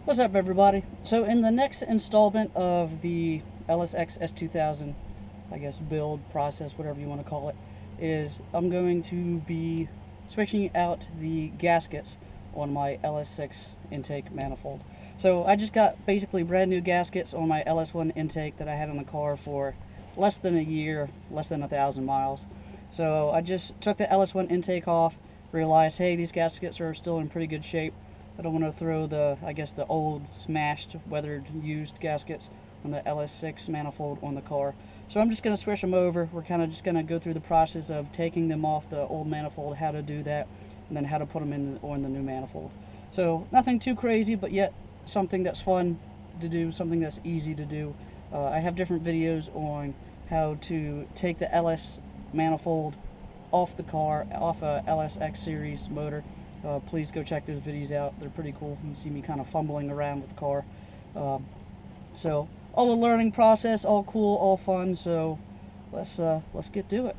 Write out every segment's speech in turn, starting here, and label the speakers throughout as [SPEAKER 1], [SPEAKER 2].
[SPEAKER 1] What's up, everybody? So in the next installment of the LSX S2000, I guess build process, whatever you want to call it, is I'm going to be switching out the gaskets on my LS6 intake manifold. So I just got basically brand new gaskets on my LS1 intake that I had in the car for less than a year, less than 1,000 miles. So I just took the LS1 intake off, realized, hey, these gaskets are still in pretty good shape. I don't want to throw the old smashed, weathered, used gaskets on the LS6 manifold on the car. So I'm just going to switch them over. We're kind of just going to go through the process of taking them off the old manifold, how to do that, and then how to put them in on the new manifold. So nothing too crazy, but yet something that's fun to do, something that's easy to do. I have different videos on how to take the LS manifold off the car, off a LSX series motor. Please go check those videos out. They're pretty cool. You can see me kind of fumbling around with the car. So all the learning process, all cool, all fun. So let's get to it.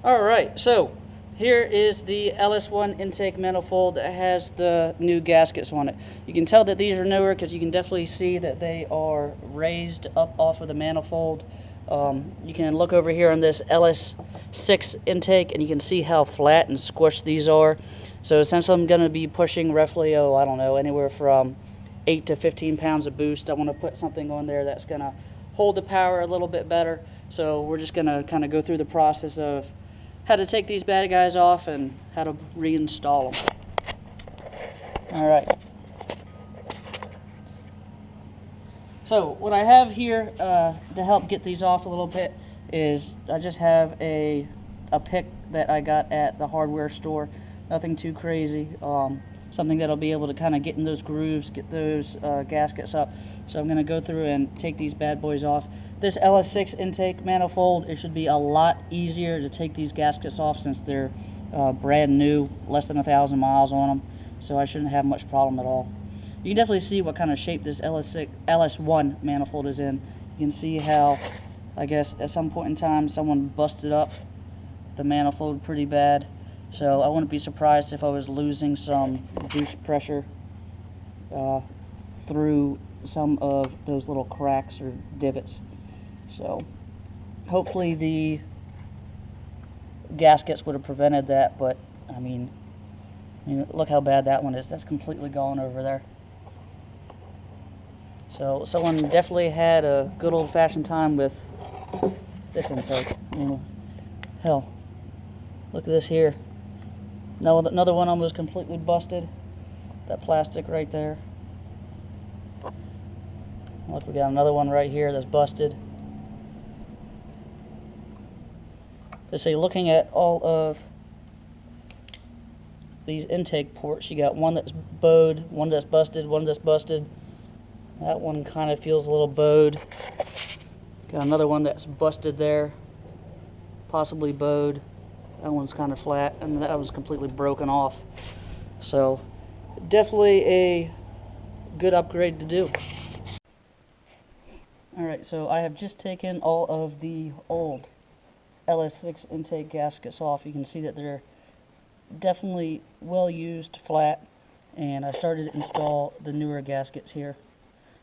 [SPEAKER 1] All right, so here is the LS1 intake manifold that has the new gaskets on it. You can tell that these are newer because you can definitely see that they are raised up off of the manifold. You can look over here on this LS6 intake and you can see how flat and squished these are. So since I'm going to be pushing roughly, I don't know, anywhere from 8 to 15 pounds of boost, I want to put something on there that's going to hold the power a little bit better. So we're just going to kind of go through the process of how to take these bad guys off and how to reinstall them. All right. So what I have here to help get these off a little bit is I just have a pick that I got at the hardware store. Nothing too crazy. Something that'll be able to kind of get in those grooves, get those gaskets up. So I'm going to go through and take these bad boys off. This LS6 intake manifold, it should be a lot easier to take these gaskets off since they're brand new, less than 1,000 miles on them. So I shouldn't have much problem at all. You can definitely see what kind of shape this LS1 manifold is in. You can see how, I guess, at some point in time, someone busted up the manifold pretty bad. So I wouldn't be surprised if I was losing some boost pressure through some of those little cracks or divots. So hopefully the gaskets would have prevented that, but I mean look how bad that one is. That's completely gone over there. So someone definitely had a good old-fashioned time with this intake. Hell, look at this here. Now another one almost completely busted. That plastic right there. Look, we got another one right here that's busted. So looking at all of these intake ports, you got one that's bowed, one that's busted, one that's busted. That one kind of feels a little bowed. Got another one that's busted there, possibly bowed. That one's kind of flat, and that was completely broken off. So definitely a good upgrade to do. Alright, so I have just taken all of the old LS6 intake gaskets off. You can see that they're definitely well used, flat, and I started to install the newer gaskets here.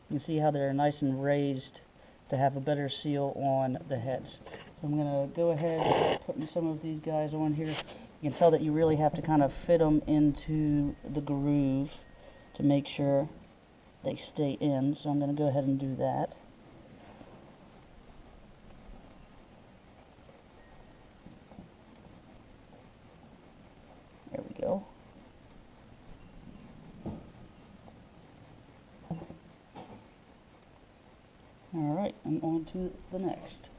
[SPEAKER 1] You can see how they're nice and raised to have a better seal on the heads. So I'm going to go ahead and start putting some of these guys on here. You can tell that you really have to kind of fit them into the groove to make sure they stay in. So I'm going to go ahead and do that. There we go. Alright, and on to the next.